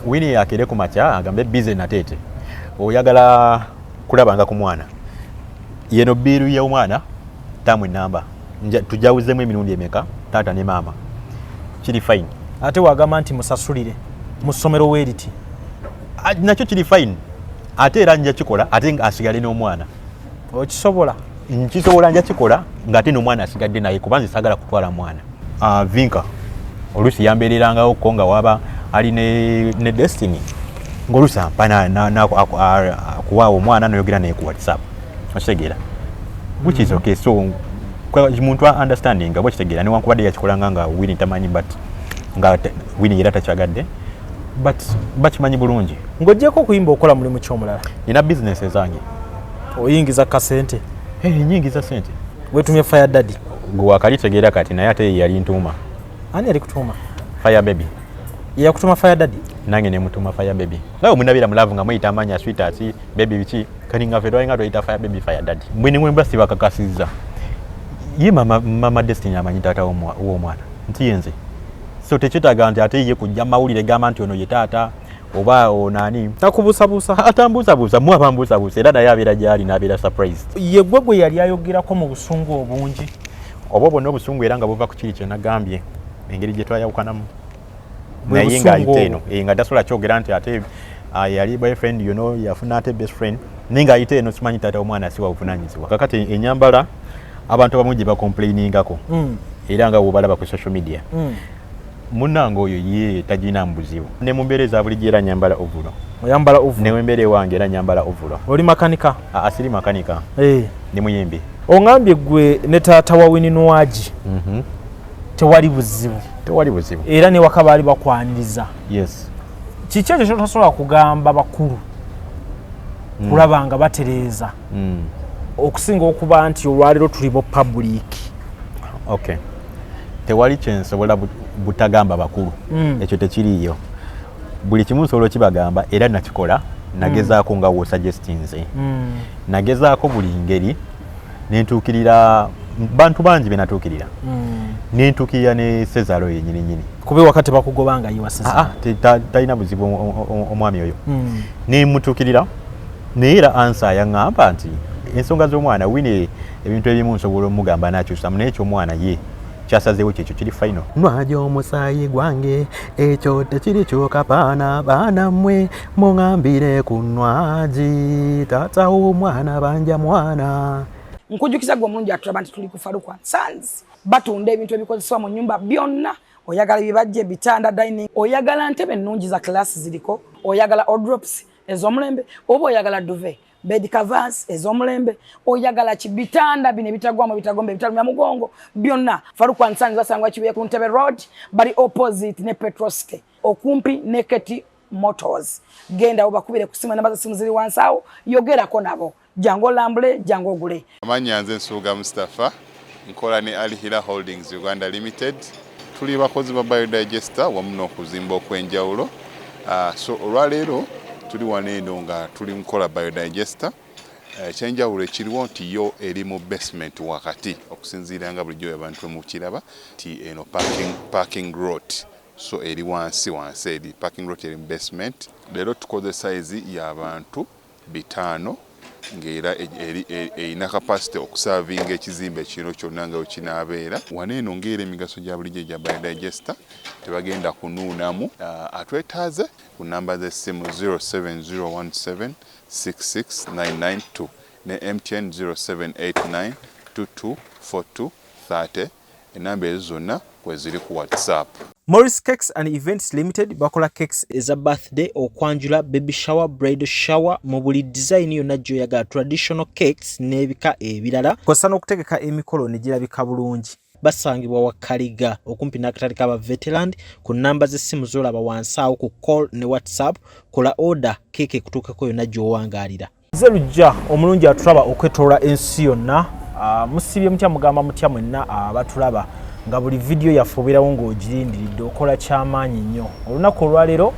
Winnie akere ku macha agambe busy na tete oyagala kulabanga ku mwana yeno biru ya omwana tamu namba tujawuzemu emirundi emeka tata ne mama kiri fine ate wagamba nti musasulire mu ssomero weriti nakyo kiri fine ate era nja kikola ate asigale n'omwana okisobola nkisobola nja kikola ng'ate n'omwana asigadde naye kubanza sagala kutwala mwana vinka olusi yambeererangawo ko nga waba ali ne Destiny ng'olusi ampana kuwaawo omwana noyogera naye ku WhatsApp okitegeera which is okay so muntu understanding nga bwekitegeera newankubadde yakikolanga nga Winnie tamanyi but nga Winnie era takyagadde but bakimanyi bulungi ng'oggyeko okuyimba okola mulimu ky'omulala nina business zange oyingiza kasente nyingiza sente wetumye Fire Daddy gwe wakalitegeera kati naye ate yali ntuuma ani yali kutuma Fire Baby yakutuma Fire Daddy nange ne mutuma Fire Baby nawe munabira mulavu nga muyita amanya sweetheart baby biki kali nga fedwa nga toyita Fire Baby Fire Daddy mwini mwemba sibakakasiza ye mama Destiny amanyi taata w'omwana nti yenze so tekyetaaga nti ate ye kujja mawulire gamba nti ono ye taata oba onani takubuusabuusa atambuusabuusa mu abambuusabuusa era naye abeera gyali n'abeera surprised ye gwe yali ayogerako mu busungu obungi oba bonna obusungu era nga buva ku kiri kye nagambye engeri gye twayawukanamu naye ng'ayite eno nga tasobola kyogera nti ate yali boyfriend yafuna ate best friend naye ng'ayite eno simanyi taata omwana asiwa buvunanyizibwa kakati enyambala abantu abamu gye bakomplainingako era nga bwobalaba ku social media munnange oyo ye tagina mbuzibu ne mu mbeera eza bulijjo era nyambala ovulo oyambala ovulo ne wembeera ewange era nyambala ovulo oli makanika asiri makanika ne muyimbi ongambye gwe ne taata wa Winnie Nwagi tewali buzibu era ne waka baali bakwaniriza yes kiki ekyo kyotasobola kugamba bakulu kulaba nga batereeza okusinga okuba nti olwaliro tuli bo public okay tewali kyensobola butagamba bakulu ekyo tekiriiyo buli kimu nsobola okibagamba era nakikola nagezaako nga wosuggestinze nagezaako buli ngeri nentuukirira bantu bangi benatuukirira nentuukirira ne Sezaro yennyini kuba wakati bakugobanga yiwa Sezaro talina buzibu omwami oyo nemutuukirira naye era ansa yaŋŋamba nti ensonga z'omwana Winnie ebintu ebimu nsobola omugamba nakyusamu naye ekyomwana ye kyasazeewo kyekyo kiri final nwaja omusaayi gwange ekyo tekiri kyukapaana baana mmwe muŋambire ku Nwagi taata w'omwana banja mwana nkujjukiza gwe omulungi atulaba nti tuli ku Faruku & Sons batunda ebintu ebikozesebwa mu nnyumba byonna oyagala bibajje bitanda dining oyagala ntebe ennungi za class ziriko oyagala wardrobes ez'omulembe oba oyagala duvet bed covers ez'omulembe oyagala kibitanda bine bitagwamo bitagombe bitalumya mugongo byonna Faruku & Sons basangwa kibuye ku Ntebe Road bali opposite ne Petroske okumpi ne Keti Motors genda obakubire kusima namba za simu ziri wansi awo yogerako nabo jango lambule jango ogule amanya nze Nsuuga Mustafa nkola ne Ali Hila Holdings Uganda Limited tuli bakozi ba biodigester wamu n'okuzimba okwenjawulo so olwaleero tuli waneeno nga tuli nkola biodigester ekyenjawulo ekiriwo nti yo eri mu basement wakati okusinziira nga bulijjo abantu mu kiraba ti eno parking lot so eri wansi eri parking lot eri mu basement leero tukoze size y'abantu 5 ng'era erina capacity okusavinga ekizimbe kino kyonna nga wekinaabeera waneeno ng'era emigaso gya bulijjo gya biodigester tebagenda kunuunamu atwetaaze ku namba z'essimu 07017669992 ne MTN 0789224230 enamba ezo zonna kweziri ku WhatsApp. Morris Cakes and Events Limited bakola cakes eza birthday okwanjula baby shower bridal shower mu buli design yonna gy'oyagala traditional cakes n'ebika ebirala kosa n'okutegeka emikolo ne girabika bulungi basangibwa Wakaliga okumpi n'akatale k'aba veteran ku namba z'essimu z'olaba wansi awo ku call ne WhatsApp kola order cake kutuukako yonna gy'owangaalira nze lujja omulungi atulaba okwetoola ensi yonna musibye mutya mugamba mutya mwenna abatulaba nga buli video yafuubirawo ng'ogirindiridde okola kyamaanyi nnyo olunaku olwaleero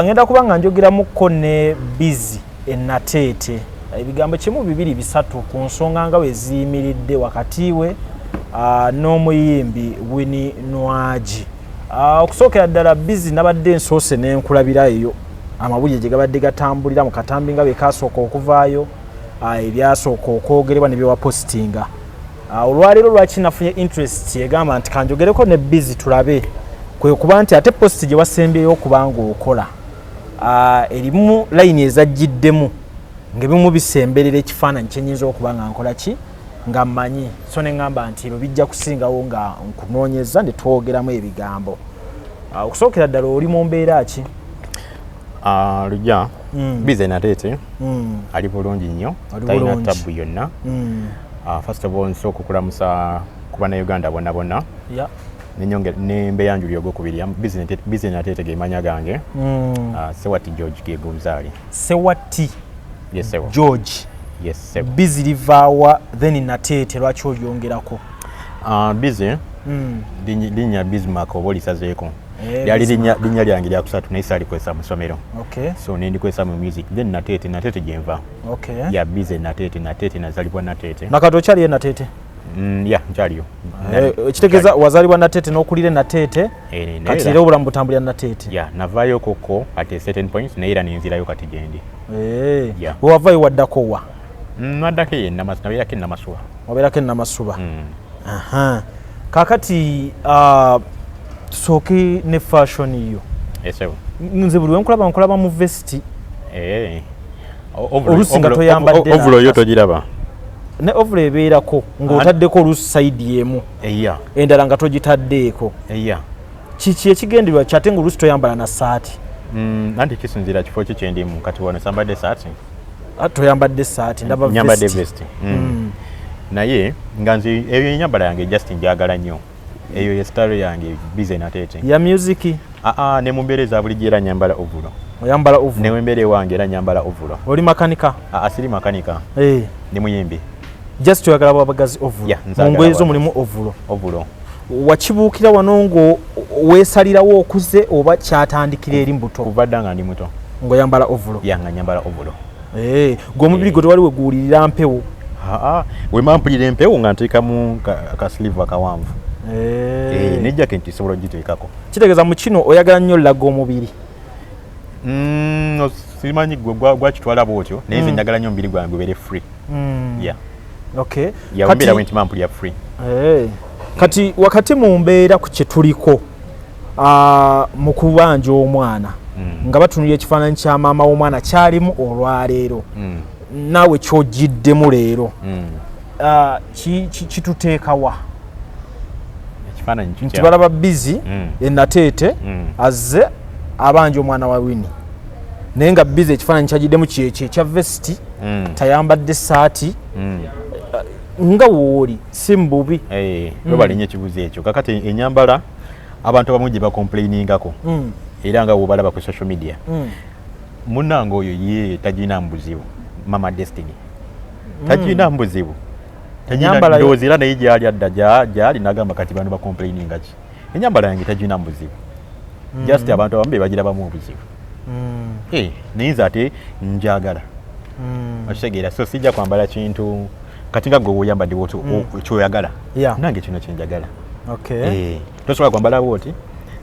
ngenda kuba nga njogeramuko ne Busy Enateete ebigambo kimu bibiri bisatu ku nsonga nga we ziyimiridde wakati we n'omuyimbi Winnie Nwagi Okusookera ddala busy nabadde nsoose n'enkulabira eyo amawulire gye gabadde gatambulira mu katambi nga bwe kasooka okuvaayo ebyasooka okwogerebwa ne byewapositinga. Olwaleero lwaki nafunye interest egamba nti kanjogereko ne busy tulabe kwe kuba nti ate post gye wasembyeyo okubanga okola erimu layini ezajjiddemu ng'ebimu bisemberera ekifaananyi kyenyinza okuba nga nkola ki nga mmanyi so ne ŋŋamba nti ebyo bijja kusingawo nga nkunoonyeza ne twogeramu ebigambo. Okusookera ddala oli mu mbeera ki? Lujja busy nateete ali bulungi nnyo talina ttabu yonna. First of all nsooka okukulamusa ku bannayuganda bonna bonna nembeyanjuli ogwokubiri busy nateete gemanya gange. Sewati George geguzaali. Sewati George. Yes, busy livaawa then nateete lwaki olyongerako? Busy linnya Bismarck oba olisazeeko lyali linnya lyange lyakusatu naye saalikwesa mu ssomero. So nendikwesa mu music then nateete gyenva. Busy nateete nazaalibwa nateete. Nakati okyaliyo nateete? Nkyaliyo. Ekitegeeza wazaalibwa nateete n'okulira nateete kati era obulamu butambulira nateete? Navaayo koko at a certain point naye era nenzirayo kati gyendi. Bwe wavaayo waddako wa? Naddako nabeerako Namasuba. Wabeerako Namasuba. Kaakati tusooke ne fashion yo. Nze buli wenkulaba mu vesti. Oluusi nga toyambadde ovulo yo togiraba. Ne ovulo ebeerako ng'otaddeko oluusi sayidi emu endala nga togitaddeeko. Kiki ekigendererwa kyate ng'oluusi toyambala na ssaati? Anti kisinziira kifo ki kyendimu kati wano sambadde saati. Toyambadde saati ndaba vesti. Nyambadde vesti. Naye nga nze eyo enyambala yange just njagala nnyo. Eyo ye style yange busy nateete. Ya music? Ne mu mbeera eza bulijjo era nyambala ovulo. Oyambala ovulo? Ne wembeera ewange era nyambala ovulo. Oli makanika? Siri makanika. Ne muyimbi. Just oyagala abagazi ovulo? Mu ngoye zo mulimu ovulo? Ovulo. Wakibuukira wano ngo weesalirawo okuze oba kyatandikira eri mbuto? Kuva dda nga ndi muto. Ng'oyambala ovulo? Nga nyambala ovulo. Gw'omubiri gwe tewali weguwulirira mpewo? Wema mpulira empewo nga nteekamu kasilivu akawanvu. Ne jacket nsobola ogiteekako. Kitegeeza mu kino oyagala nnyo laga omubiri? Simanyi gwakitwala bwotyo naye nze njagala nnyo omubiri gwange gubeere free. Mbeera bwentima mpulira free. Kati wakati mu mbeera ku kye tuliko mu kubanja omwana nga batunulira ekifaananyi kya maama w'omwana kyalimu olwaleero naawe kyogiddemu leero kituteekawa nti balaba busy enateete azze abanja omwana wa Winnie naye nga busy ekifaananyi kyagiddemu kyekyo ekya vesti tayambadde saati nga wooli si mbubi. Balinnya ekibuzo ekyo kakati enyambala abantu abamu gye bakomplainingako era nga wobalaba ku social media munnange oyo ye tagina mbuzibu Mama Destiny tagina mbuzibu ndowooza era naye gyali adda gyali nagamba kati bano bakomplaininga ki enyambala yange tagina mbuzibu just abantu abamu be bagirabamu obuzibu naye nze ate njagala okitegeera so sijja kwambala kintu kati nga gwe woyambadde kyoyagala nange kino kyenjagala. Tosobola kwambala bwoti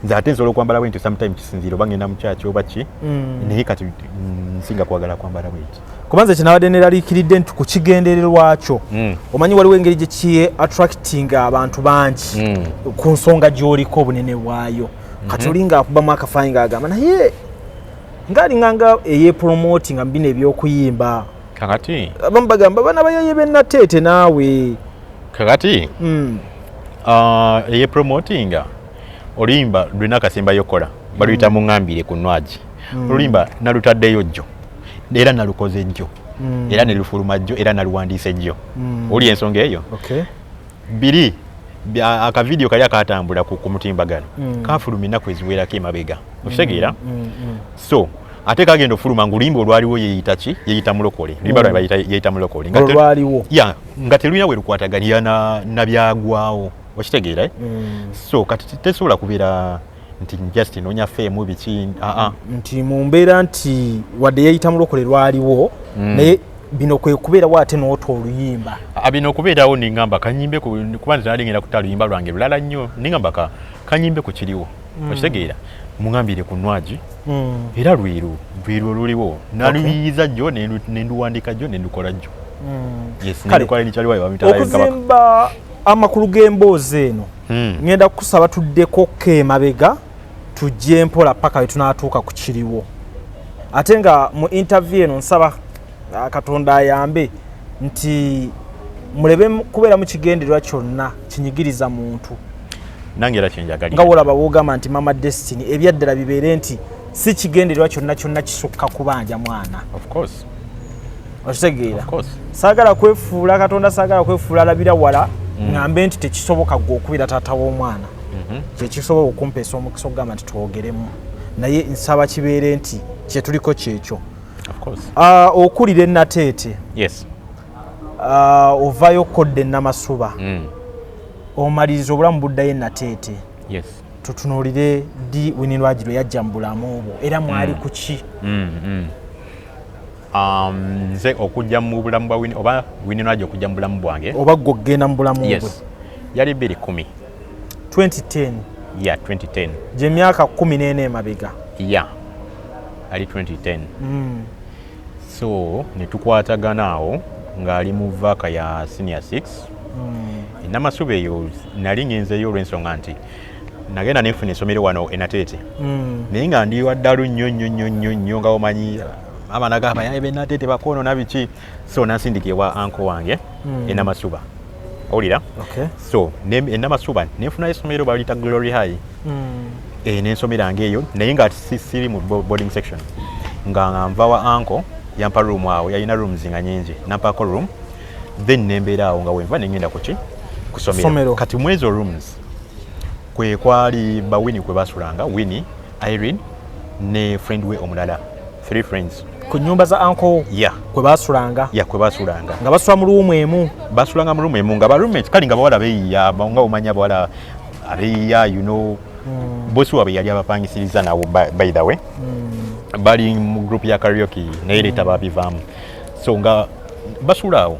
nze ate nsobola okwambala bwenti sometime kisinziira oba ngenda mukyaki oba ki naye kati nsinga kwagala kwambala bwenti kuba nze kinabadde neraliikiridde nti ku kigendererwa kyo omanyi waliwo engeri gye kiye attractinga abantu bangi ku nsonga gy'oliko obunene bwayo kati oli ng'akubamu akafaanyi ng'agamba naye ng'alinganga eyepromotinga mu bino eby'okuyimba kakati abamu bagamba bana bayaye bennateete naawe kakati eyepromotinga oluyimba lulina akasemba yokola baluyita muŋŋambire ku nnwagi oluyimba nalutaddeyo jjo era nalukoze jjo era nelufuluma jjo era naluwandiise jjo oli ensonga eyo biri akavidiyo kali akatambula ku mutimbagano kafuluma ennaku eziwerako emabega okitegeera so ate kagenda ofuluma ng'oluyimba olwaliwo yeyita ki yeyita mulokole oluyimba lwabe yeyita mulokole nga telulina we lukwataganira na byagwawo okitegeera so kati tesobola kubeera nti just noonya feemu biki nti mu mbeera nti wadde yeyita mulokole lwaliwo naye bino kwe kubeerawo ate n'ota oluyimba bino okubeerawo niŋŋamba kanyimbe kuba nze nali ngenda kuta luyimba lwange lulala nnyo niŋŋamba kanyimbe ku kiriwo okitegeera mungambire ku Nwaji era lwiru luliwo naluyiza jjo nenduwandika jjo nendukola jjo yes nendukola ni kyaliwo bamitala okuzimba amakulu g'emboozi eno ngenda kusaba tuddeko Mabega tujje mpola paka wetunatuuka ku kiriwo ate nga mu interview eno nsaba Katonda ayambe nti mulebe kubeera mu kigendererwa kyonna kinyigiriza muntu nange era kyenjagalira nga wolaba wogamba nti Mama Destiny ebyaddala bibeere nti si kigendererwa kyonna kisukka kubanja mwana of course okitegeera saagala kwefuula Katonda saagala kwefuula alabira wala ngambe nti tekisoboka gwe okubira taata w'omwana kyekisobola okumpeesa omukisa okugamba nti twogeremu naye nsaba kibeere nti kyetuliko kyekyo okulira Nateete ovayo kodde Namasuba omaliriza obulamu buddayo Nateete tutunuulire ddi Winnie Lwagiro yajja mu bulamu obwo era mwali ku ki nze okujja mu bulamu bwa Winnie oba Winnie Lwagiro okujja mu bulamu bwange oba gwe ogenda mu bulamu bwe yali 2010 2010 gye myaka 14 emabega ali 2010 so netukwatagana awo ng'ali mu vaaka ya senior 6 Namasuba eyo nali ngenzeyo olw'ensonga nti nagenda nenfuna essomero wano Nateete naye nga ndi waddalu nnyo nga omanyi abaana gamba yabe Nateete bakono nabiki so nansindikibwa anko wange Namasuba owulira so Namasuba nenfuna essomero baliyita Glory High n'ensomeranga eyo naye nga siri mu boarding section nga nva wa anko yampa room awo yalina rooms nga nyingi nampako room then nembeera awo nga wenva nengenda kuki kusomero kati mwezo rooms kwe kwali ba Winnie kwe basulanga Winnie Irene ne friend we omulala 3 friends ku nyumba za uncle kwe basulanga kwe basulanga nga basula mu room emu basulanga mu room emu nga ba roommate kali nga bawala beeya nga omanya bawala abeeya you know bosi wabe yali abapangisiriza nawo by the way bali mu group ya karaoke naye leta babivaamu so nga basulaawo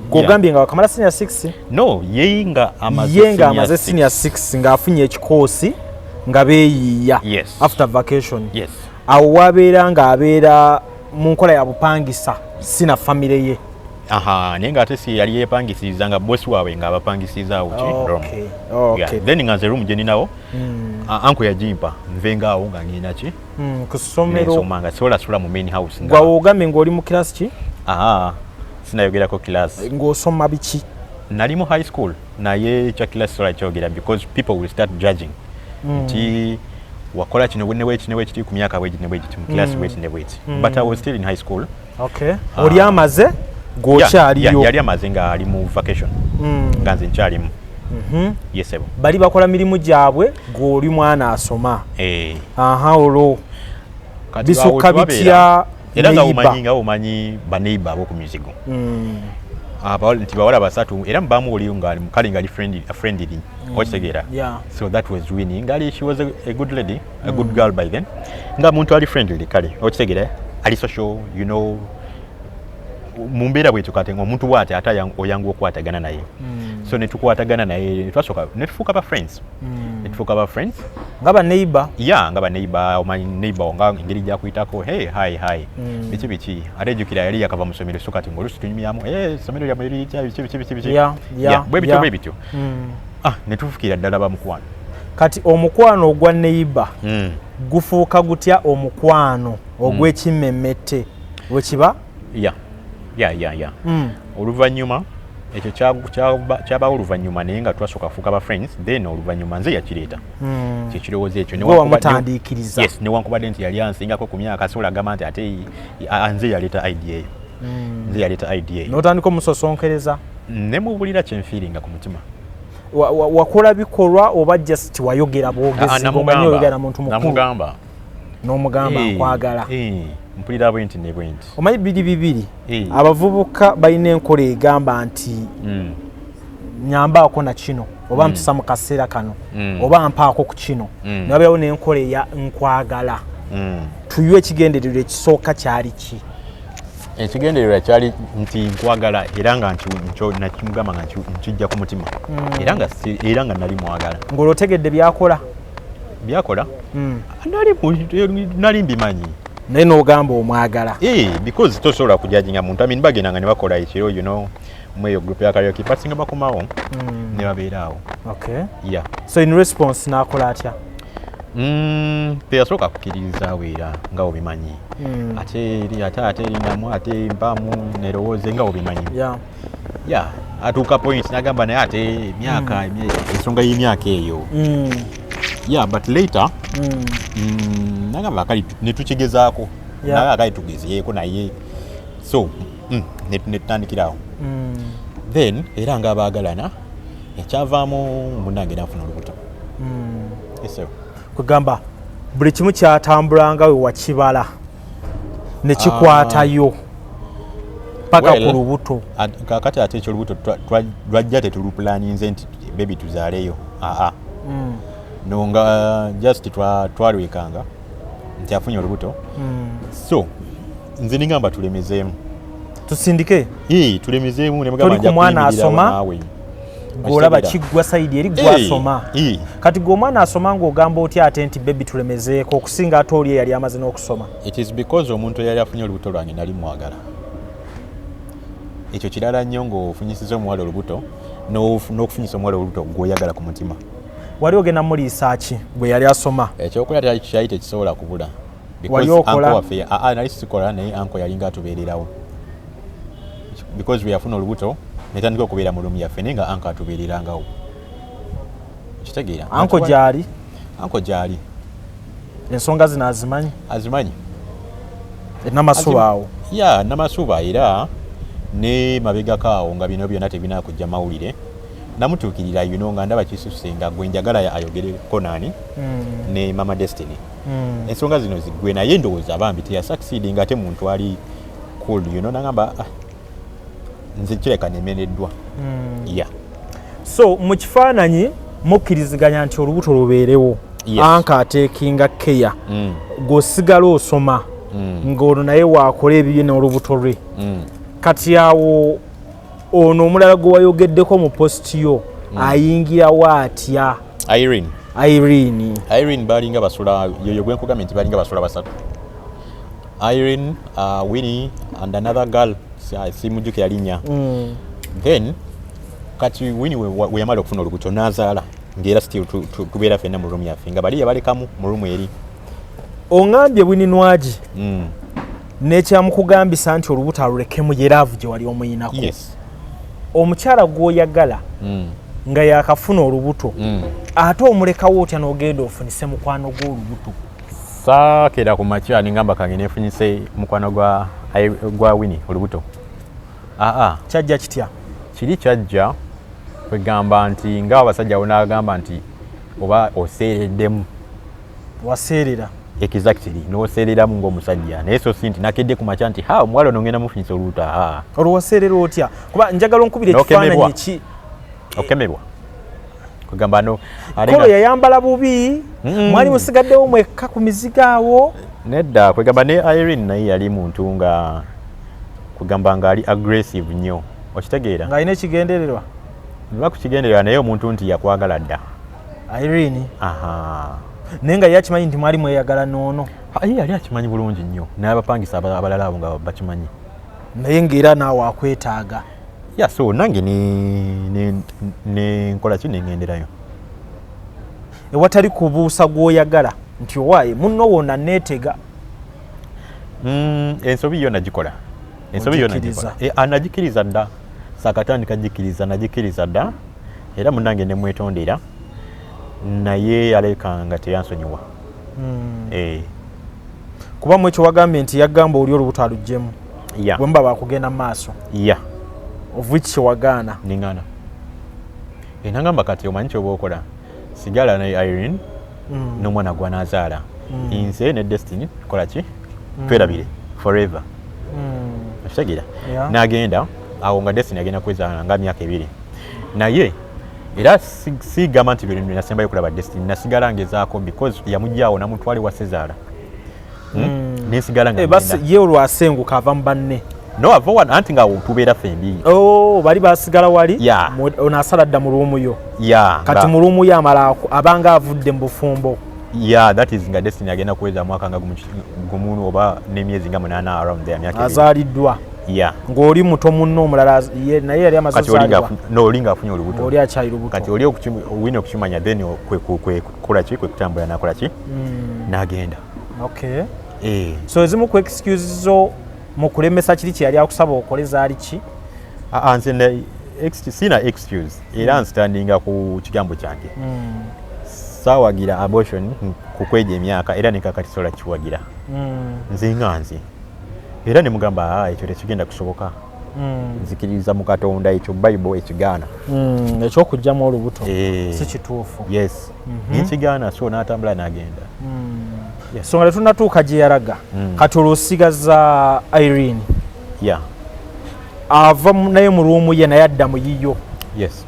gwogambye nga wakamala senior 6 no ye nga amaze senior 6 ng'afunye ekikoosi nga beeyiiya after vacation awo wabeera ng'abeera mu nkola ya bupangisa si na famire ye naye nga ate si yali yeepangisiriza nga bosi waabwe ng'abapangisizaawo then nga nze room gye ninawo anko yagimpa nvengaawo nga ngenda ki ku ssomero nga siwolasula mu main house gwa wogambye ng'oli mu kirasi ki sinayogerako kilasi ng'osoma biki nali mu high school naye ekya kilasi sola kyogera because people will start judging nti wakola kino neweekiti ku myaka bwegi nebwegiti mu kilasi bweki nebweki but I was still in high school oli amaze gw'okyaliyo yali amaze nga ali mu vacation nga nze nkyalimu yesebo bali bakola mirimu gyabwe gw'oli mwana asoma olwo bisukka bitya era nga omanyi baneighbor ab'oku musigo nti bawala basatu era mubamu oli kale ngali friendly okitegeera so that was Winnie ngali she was a good lady a good girl by then nga muntu ali friendly kale okitegeera ali social you know mumbeera bwetu kate omuntu bw'ati ate oyangu okukwatagana naye so netukwatagana naye twasooka netufuuka ba friends nga ba neighbor nga ba neighbor omanyi neighbor nga engeri gyakuyitako hi biki ate ejjukira yali yakava mu ssomero so kati ng'oluusi tunyumyamu essomero lyamwe lirikya biki bwe bityo netufukira ddala bamukwano kati omukwano ogwa neighbor gufuuka gutya omukwano ogw'ekimmemmette wekiba oluvannyuma ekyo kyabawo oluvannyuma naye nga twasooka kufuuka ba friends then oluvannyuma nze yakireeta kyekirowoozo ekyo newankubadde nti yali ansingako ku myaka asobola agamba nti ate nze yaleeta idea eyo n'otandika omusosonkereza nemubulira kyenfiiringa ku mutima wakola bikolwa oba just wayogera bwogezi ng'omanyi na muntu mukulu n'omugamba nkwagala mpulira bwenti ne bwenti omanyi bibiri abavubuka balina enkola egamba nti nyambaako na kino oba mpisa mu kaseera kano oba mpaako ku kino nababeerawo n'enkola eya nkwagala tuywe ekigendererwa ekisooka kyali ki ekigendererwa kyali nti nkwagala era nga nakimugamba nga nkijja ku mutima era nga nali mwagala ng'olwotegedde byakola byakola nali mbimanyi naye n'ogamba omwagala because tosobola kujajinga muntu amini bagendanga ne bakola ekiro mweyo group ya karaoke pasinga bakomawo ne babeeraawo. Okay. Yeah. So in response n'akola atya? Teyasooka kukkiririzaawo era nga obimanyi ate erinamu ate mpaamu nerowooze nga obimanyi. Atuuka point n'agamba naye ate emyaka ensonga y'emyaka eyo. But later nagamba kali netukigezaako naye akali tugezeeko naye so netutandikirawo. Then era nga abaagalana ekyavaamu munnange n'afuna olubuto. Kugamba buli kimu kyatambulanga we wakibala ne kikwatayo paka ku lubuto. Kakati ate ekyolubuto lwajja tetulupulaninze nti bebi tuzaaleyo. No nga just twalwekanga nti afunye olubuto. So nze ningamba tulemezeemu tusindike tulemezeemu ne mugamba nja mwana asoma golaba kiggwa saidi eri gwasoma. Kati gwe omwana asoma ng'ogamba otya ate nti bebi tulemezeeko okusinga ate oli eyali amaze n'okusoma? It is because omuntu eyali afunye olubuto lwange nali mwagala. Ekyo kirala nnyo ng'ofunyisiza omuwala olubuto n'okufunyisa omuwala olubuto gw'oyagala ku mutima. Wali ogenda mu liisaaki gwe yali asoma? Ekyokola kyali tekisobola kubula. Wali okola? Waffe nali sikola naye anko yali ng'atubeererawo. Because we yafuna olubuto netandika okubeera mu lumu yaffe naye nga anko atubeererangawo. Kitegeera? Anko gyali? Anko gyali. Ensonga zino azimanyi? Azimanyi. Namasuba awo? Namasuba era ne mabegakaawo nga bino byonna tebinaakujja mawulire. Namutuukirira nga ndaba kisusse nga gwe njagala ayogereko nani ne Mama Destiny. Ensonga zino ziggwe naye ndowooza bambi teyasucceeding ate muntu ali cool nagamba nze kireka nemereddwa. So mu kifaananyi mukkiriziganya nti olubuto lubeerewo. Anka ateekinga keya gw'osigala osoma ng'ono naye waakola ebibye n'olubuto lwe. Kati awo ono omulala gwe wayogeddeko mu posti yo ayingirawo atya? Irene balinga basula yoyo gwe nkugambye nti balinga basula basatu. Irene, Winnie and another girl simujjukira linnya. Then kati Winnie we yamala okufuna olubuto n'azaala ng'era still tubeera ffenna mu lumu yaffe nga bali yabalekamu mu lumu eri. Ongambye Winnie Nwagi n'ekyamukugambisa nti olubuto alulekemu yeraavu gye wali omuyinako. Omukyala gw'oyagala nga yakafuna olubuto ate omulekawo otya n'ogenda ofunise mukwano gw'olubuto? Saakera ku makya ningamba kange neefunyise mukwano gwa Winnie olubuto. Kyajja kitya? Kiri kyajja kwegamba nti ng'abasajja bo n'agamba nti oba oseereddemu. Waseerera? Exactly, n'oseereramu ng'omusajja naye so si nti nakedde ku makya nti omuwala ono ngenda mufunyisa olubuto. Olwo waseerera otya? Kuba njagala onkubira ekifaananyi eki. Okemebwa kugamba kolo yayambala bubi mwali musigaddewo mwekka ku mizigo awo? Nedda kwegamba ne Irene naye yali muntu nga kugamba ngaali aggressive nnyo. Okitegeera? Ng'alina ekigendererwa? Niba kukigendererwa naye omuntu nti yakwagala dda. Irene? Naye nga yakimanyi nti mwali mweyagala noono? Yali akimanyi bulungi nnyo n'abapangisa abalala abo nga bakimanyi. Naye ng'era naawe akwetaaga? So nange nkola ki nengenderayo. Ewatali kubuusa gw'oyagala nti owaaye munno wonna neetega? Ensobi yo nagikola. Nagikiriza dda. Saakatandika nagikiriza dda era munnange ne mwetondera naye yaleka nga teyansonyiwa. Kuba mu ekyo wagambye nti yagamba oli olubuto alugyemu bwe muba bakugenda mu maaso. Of which wagaana? Ningana. Nagamba kati omanyi kyoba okola sigala ne Irene n'omwana gwa n'azaala nze ne Destiny kola ki twerabire forever. Okitegeera? N'agenda awo nga Destiny agenda kwezaala nga myaka 2 naye era sigamba nti bino nasembayo kulaba Destiny nasigala ngezaako because yamugyawo namutwale wa Sezaala. Nesigala nga basi ye olwasenguka ava mu banne. No, ava wana anti nga tubeera fembi. Bali basigala wali? Ono asala dda mu luumu yo. Kati mu luumu yo amala abanga avudde mu bufumbo. Yeah, that is nga Destiny agenda kuweza mwaka nga gumu oba n'emyezi nga 8 around there myaka. Azaliddwa. Yeah. Ng'oli muto munno omulala naye yali amaze kuzaalibwa. No, olinga afunye olubuto. Oli akyali lubuto. Kati oli wino okukimanya then kwe kukola ki kwe kutambula nakola ki? N'agenda. Okay. So ezimu ku excuses zo mu kulemesa kiri kye yali akusaba okole zaali ki? Nze sina excuse era nstandinga ku kigambo kyange. Saawagira abortion kukweja emyaka era nekakati sola kiwagira. Nze era ne mugamba ekyo tekigenda kusoboka. Nzikiriza mu Katonda ekyo Bible ekigaana. Ekyokugyamu olubuto si kituufu. Yes. Nkigaana so n'atambula n'agenda. Yes. So nga tunatuuka gye yalaga kati olwosigaza Irene. Yeah. Ava naye mu ruumu ye naye adda mu yiyo. Yes.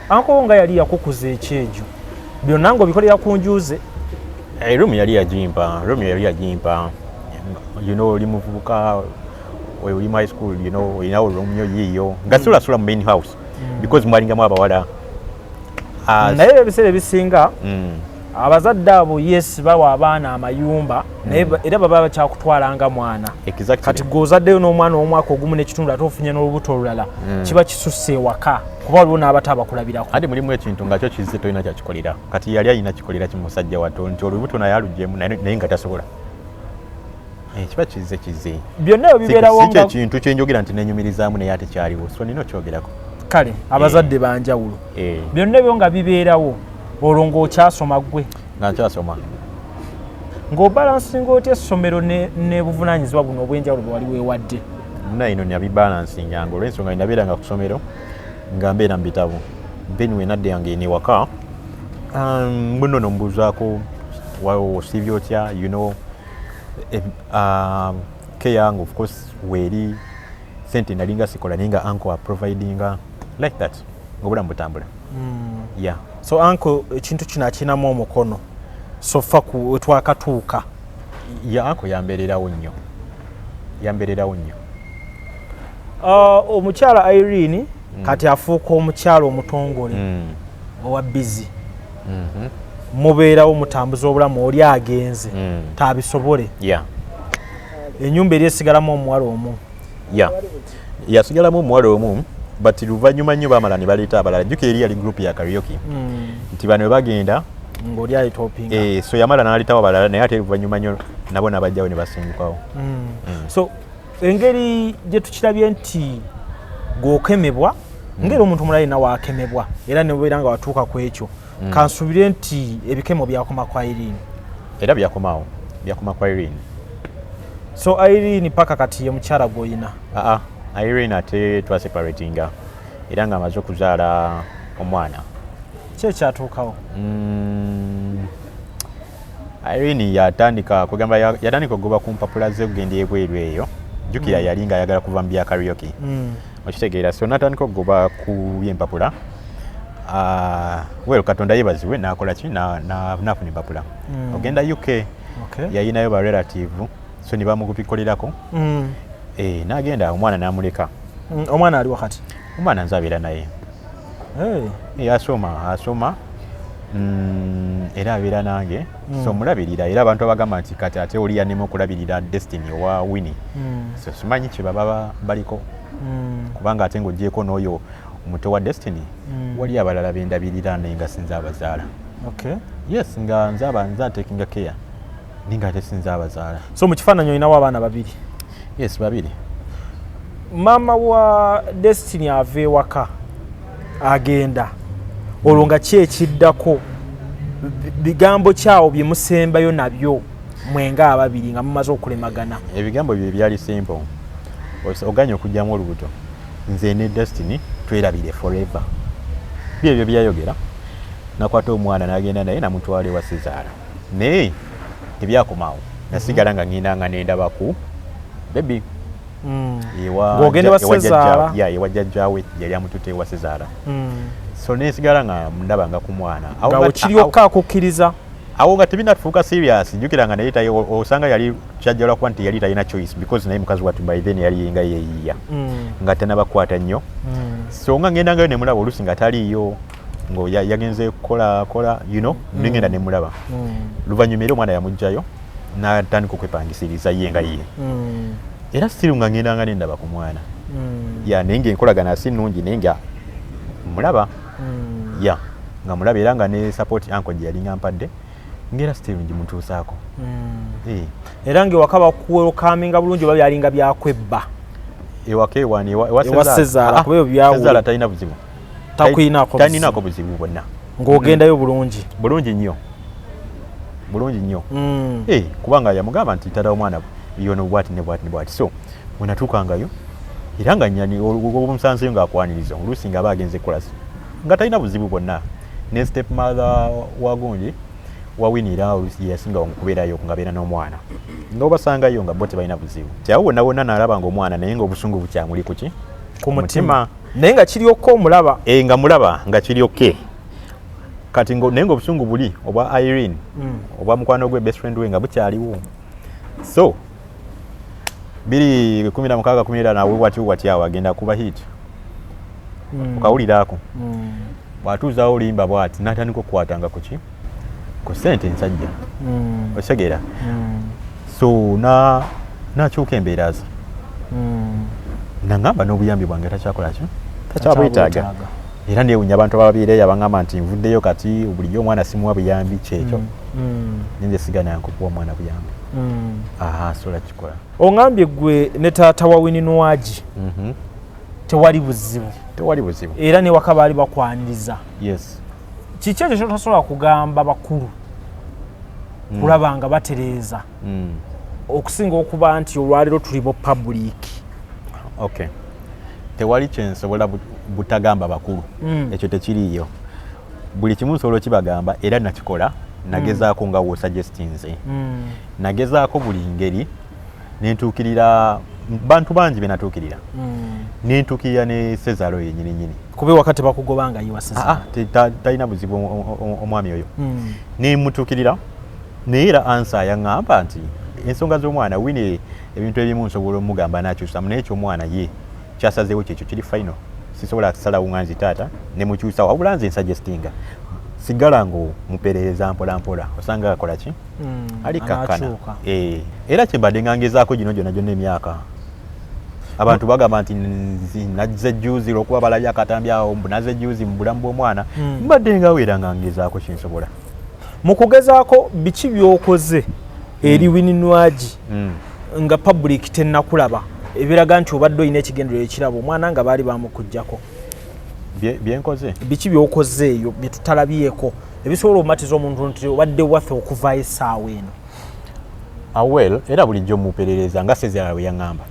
Anko nga yali yakukuza ekyejo byonna ngo bikolera ku njuze. Room yali yagimpa. You know, oli muvubuka oli mu high school, you know, olina room yo yiyo nga sula mu main house because mwalingamu abawala. Naye ebiseera ebisinga abazadde abo yes bawa abaana amayumba naye era baba bakyakutwalanga mwana. Exactly. Kati gozaddeyo n'omwana omwaka ogumu n'ekitundu ate ofunye n'olubuto olulala kiba kisusse ewaka kuba waliwo n'abato abakulabirako. Ate mulimu ekintu nga kyo kizze tolina kyakikolera. Kati yali alina kikolera kimusajja wato nti olubuto naye alugyemu naye nga tasobola. Kiba kizze. Byonna bibeerawo nga kintu kyenjogera nti nenyumirizaamu naye ate kyaliwo so nina okyogerako. Kale abazadde banjawulo. Byonna byo nga bibeerawo olwo ng'okyasoma gwe. Nga nkyasoma. Ng'obalansinga otya essomero ne buvunaanyizibwa buno obw'enjawulo bwe wali weewadde? Ino nabibalansinganga olw'ensonga nabeeranga ku ssomero nga mbeera mu bitabo. Then we nadde yange ewaka muno nombuuzaako osiibye otya, you know, ke yange of course weeri sente nalinga sikola naye nga uncle providinga like that ng'obulamu butambula. Yeah. So uncle ekintu kino akinamu omukono so ffa ku twakatuuka. Uncle yambeererawo nnyo. Omukyala Irene kati afuuka omukyala omutongole owa busy. Mubeerawo mutambuza obulamu oli agenze tabisobole. Yeah. Ennyumba eri esigalamu omuwala omu. Yeah. Yasigalamu omuwala omu but luvannyuma nnyo baamala ne baleeta abalala. Jjuka eri yali group ya karaoke nti bano we bagenda ng'oli ayita opinga. So yamala n'aleetawo abalala naye ate luvannyuma nnyo nabo n'abajjawo ne basimbukawo. So engeri gye tukirabye nti gw'okemebwa ngeri omuntu omulala yenna waakemebwa era ne bubeera nga watuuka ku ekyo kansubire nti ebikemo byakoma kwa Irene. Era byakoma kwa Irene. So Irene paka kati ye mukyala gw'oyina? Irene ate twaseparatinga era nga amaze okuzaala omwana. Ki ekyatuukawo? Irene yatandika okugoba ku mpapula ze okugenda ebweru eyo. Jjukira yali nga ayagala kuva mu bya karaoke. Okitegeera so n'atandika okugoba ku by'empapula. Katonda yeebazibwe n'akola ki n'afuna empapula. Ogenda UK yayinayo ba relative so ne bamukupikolerako. N'agenda omwana n'amuleka. Omwana ali wakati? Omwana nze abeera naye. Asoma era abeera nange so mulabirira era abantu abagamba nti kati ate oli yanema okulabirira Destiny owa Winnie. So simanyi kye baba baliko kubanga ate ng'ogyeko n'oyo omuto wa Destiny wali abalala bendabirira naye nga sinza abazaala. Yes, nga nze takinga care ninga ate sinza abazaala. So mu kifaananyi olinawo abaana babiri? Yes, babiri. Maama wa Destiny ava ewaka agenda olwo nga ki ekiddako bigambo kyawo bye musembayo nabyo mwenga ababiri nga mumaze okulemagana? Ebigambo bye byali simple. Oganya okujjamu olubuto nze ne Destiny twerabire forever. Byebyo byayogera nakwata omwana n'agenda naye namutwala ewa Sezaala naye ebyakomaawo nasigala nga ngenda nga nendabaku baby ng'ogenda wa Sezaala? Ewa jjajjaawe yali amututte ewa Sezaala. So nesigala nga ndaba nga ku mwana nga kiryoka akukkiriza awo nga tebinatufuuka serious. Jjukira nga naye osanga yali kyajjala kuba nti yali talina choice because naye mukazi wattu by then yali nga yeeyiya nga tanabakwata nnyo. So nga ngenda ngayo ne mulaba oluusi nga taliiyo ngo yagenze kola ningenda ne mulaba luvannyuma era omwana yamugjayo n'atandika okwepangisiriza ye nga ye era still nga ngendanga nendaba ku mwana ya naye ngenkolagana si nnungi naye nga mulaba ya nga mulaba era nga ne support uncle gye yali ngampadde ngera still ngimutuusaako era ngewaka bakuwelkaminga bulungi oba byalinga byakwebba ewaka ewani ewasezaala kuba ebyo byawula talina buzibu talinako buzibu bwonna ng'ogendayo bulungi nnyo kubanga yamugamba nti tata omwana yono bwati ne bwati so bwenatuukangayo era nga nyani omusanzeyo ng'akwaniriza oluusi nga aba agenze kulasi nga talina buzibu bwonna ne step mother wagungi wawinira oluusi yasinga okubeerayo nga beera n'omwana ng'obasangayo nga bo tebalina buzibu kyawo wonna wonna n'alaba ng'omwana naye ng'obusungu bukyamuli kuki ku mutima naye nga kiryokko omulaba nga mulaba nga kiryokke kati naye ng'obusungu buli obwa Irene obwa mukwano gwe best friend we nga bukyaliwo so 2016 nawe wati awo agenda kuba hit okawuliraako bw'atuuzaawo olimba bw'ati n'atandika okukwatanga kuki ku ssente ensajja okitegera so n'akyuka embeera ze nangamba n'obuyambi bwange takyakolaki takyabwetaaga era neewunya abantu ababeereyo abangamba nti nvuddeyo kati bulijjo omwana simuwa buyambi kyekyo ninze sigana yankukuwa omwana buyambi sola kikola oŋambye gwe ne taata wa Winnie Nwagi tewali buzibu era ne waka baali bakwaniriza kiki ekyo kyotasobola kugamba bakulu kulaba nga batereeza okusinga okuba nti olwaleero tuli bo public tewali kyensobola butagamba bakulu ekyo tekiriiyo buli kimu nsobola kibagamba era nakikola nagezaako nga wosuggestinze nagezaako buli ngeri nentuukirira bantu bangi benatuukirira nentuukirira ne Sezaro yennyini kuba ewaka tebakugobanga yiwa Sezaro talina buzibu omwami oyo nemutuukirira naye era ansa yaŋŋamba nti ensonga z'omwana Winnie ebintu ebimu nsobola omugamba nakyusamu naye ekyomwana ye kyasazeewo kyekyo kiri final sisobola kusalawo nga nzi taata nemukyusa wabula nze nsuggestinga sigala ng'omuperereza mpolampola osanga akola ki ali kakkana era kyembadde nga ngezaako gino gyonna emyaka abantu bagamba nti nazze juzi olwokuba balabye akatambi awo nazze juzi mu bulamu bw'omwana mbadde nga weera nga ngezaako kyensobola mu kugezaako biki byokoze eri Winnie Nwagi nga public tennakulaba ebiraga nti obadde olina ekigendero ekiraba omwana nga baali bamukuggyako byenkoze biki byokoze eyo byetutalabyeko ebisobola omumatiza omuntu nti obadde waffe okuvaayo essaawa eno awel era bulijjo muperereza nga Sezara we yaŋŋamba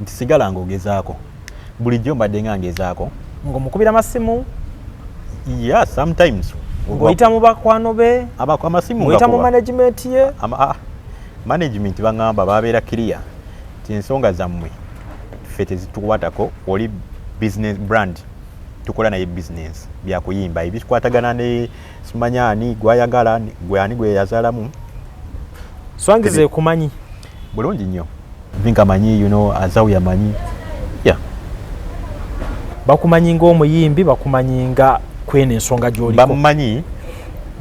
nti sigala ng'ogezaako bulijjo mbadde nga ngezaako ng'omukubira amasimu sometimes ng'oyita mu bakwano be amasimu ng'oyita mu management ye management baŋŋamba babeera clear nti ensonga zammwe ffe tezitukwatako oli business brand tukola naye business byakuyimba ebikwatagana ne simanyani gwayagala gwani gwe yazaalamu swangize ekumanyi bulungi nnyo vinka manyi azawu yamanyi bakumanyi ng'omuyimbi bakumanyi nga kwena ensonga gy'oliko bamumanyi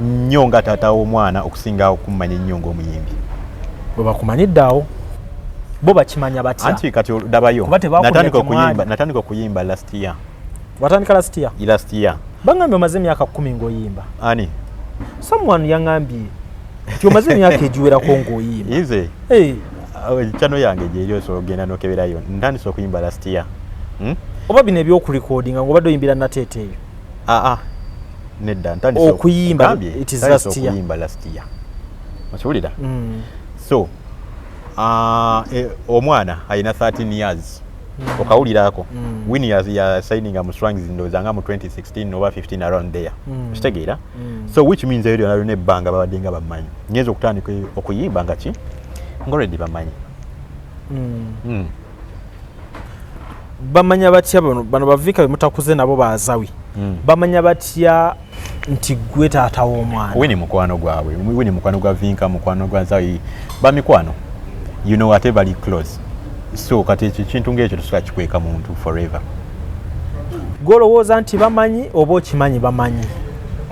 nnyo nga taata w'omwana okusinga okummanyi nnyo ng'omuyimbi bwe bakumanyidde awo bo bakimanya batya anti kati dabayo natandika okuyimba last year watandika last year bangambye omaze emyaka 10 ng'oyimba ani someone yaŋŋambye nti omaze emyaka egiwerako ng'oyimba ize chano yange gyeri osobola okugenda n'okeberayo ntandise okuyimba last year oba bino ebyokurekodinga ng'obadde oyimbira nateete eyo nedda ntandise okuyimba it is last year okiwulira so omwana alina 13 years okawuliraako Winnie ya signinga mu Swangz ndowooza nga mu 2016 oba 15 around there okitegeera so which means eyo lyonna ebbanga babadde nga bamanyi ngenza okutandika okuyimba nga ki ng'already bamanyi bamanya batya bano baviika be mutakuze nabo bazawi bamanya batya nti gwe taata w'omwana Winnie mukwano gwabwe Winnie mukwano gwa Vinka mukwano gwa Zawi bamikwano ate bali close so kati ekyo kintu ng'ekyo tusobola kikweka muntu forever gw'olowooza nti bamanyi oba okimanyi bamanyi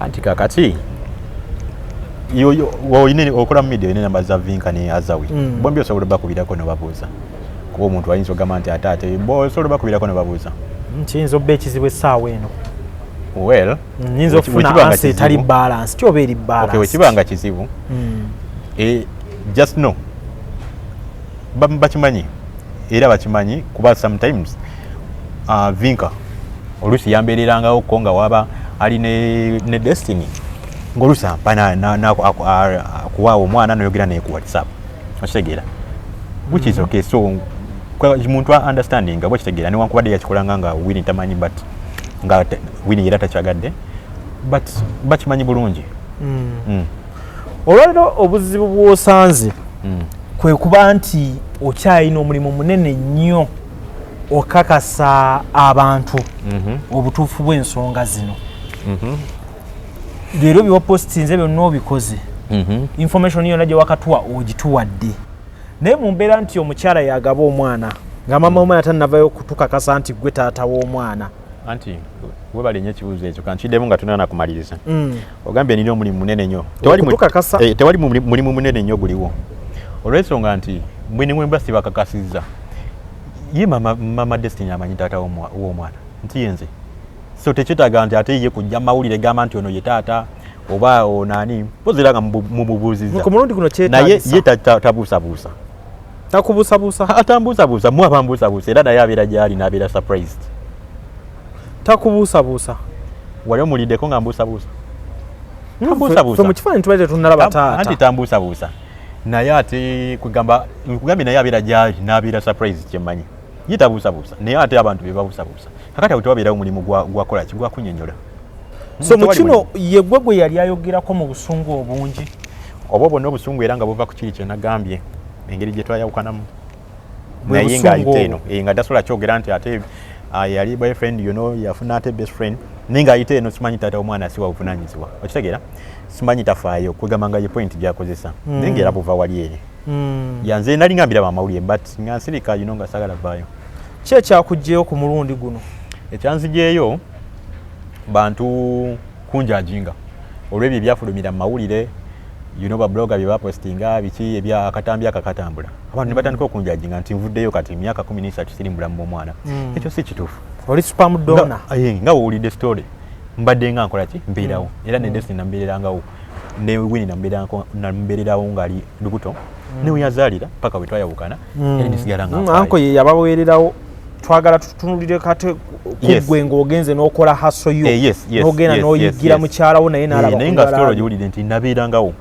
anti kakati yo woyine okola media ine namba za Vinka ne Azawi bombi osobola bakubirako ne babuuza kuba omuntu ayinza ogamba nti atate bo osobola bakubirako ne babuuza kiyinza obba ekizibu essaawa eno well nyinza okufuna ansi etali balance kyoba eri balance okay wekibanga kizibu just no bakimanyi era bakimanyi kuba sometimes Vinka olusi yambeererangawo ko nga waba ali ne Destiny ngolusi ampa kuwaawo omwana noyogera naye ku WhatsApp okitegeera which is okay so muntu understanding nga bwekitegeera newankubadde yakikolanga nga Winnie tamanyi but nga Winnie era takyagadde but bakimanyi bulungi olwaliro obuzibu bw'osanze kwe kuba nti okyalina omulimu munene nnyo okakasa abantu obutuufu bw'ensonga zino leero byewapositinze byonna obikoze information yonna gye wakatuwa ogituwadde naye mu mbeera nti omukyala yagaba omwana nga mama omwana tannavayo kutukakasa nti gwe taata w'omwana anti webale nnyo ekibuuzo ekyo kankiddemu nga tunana kumaliriza ogambye nina omulimu munene nnyo tewali mulimu munene nnyo guliwo olw'ensonga nti mwenimwemba sibakakasizza ye mama Destiny amanyi taata w'omwana nti yenze so tekyetaaga nti ate ye kujja mawulire gamba nti ono ye taata oba onani pozera nga mumubuuzizza naye ye tabuusabuusa takubuusabuusa atambuusabuusa mu abambuusabuusa era naye abeera gyali n'abeera surprised takubuusabuusa wali omuliddeko nga mbuusabuusa mu kifaananyi tubaite tunalaba taata anti tambuusabuusa naye ate kugambye naye abeera gyali n'abeera surprised kyemmanyi ye tabuusabuusa naye ate abantu be babuusabuusa kakati awo tewabeerawo mulimu gwakola ki gwakunyonyola so mu kino ye gwe yali ayogerako mu busungu obungi oba bonna obusungu era nga buva ku kiri kye nagambye engeri gye twayawukanamu naye ng'ayita eno nga tasobola kyogera nti ate yali boyfriend yafuna ate best friend naye ng'ayita eno simanyi taata omwana asiwa buvunanyizibwa okitegeera simanyi tafaayo kwegamba nga ye point gyakozesa naye ng'era buva wali eri yanze nali ngambira bamawulire but nga nsirika nga sagala vaayo ki ekyakugjeyo ku mulundi guno ekyanzijeeyo bantu kunjajinga olw'ebyo ebyafulumira mu mawulire babloga bye bapostinga biki akatambi akakatambula abantu ne batandika okunjajinga nti nvuddeyo kati emyaka 13 siri mulamu omwana ekyo si kituufu oli spam donor nga wowulidde story mbadde nga nkola ki mbeerawo era ne Destiny nambeererangawo ne Winnie nambeererawo ng'ali lubuto ne weyazaalira paka bwe twayawukana era nesigala nga anko ye yabaweererawo twagala tutunulire kate kugwe ng'ogenze n'okola haso yo n'ogenda n'oyigira mukyalawo naye n'alaba naye nga story giwulidde nti nabeerangawo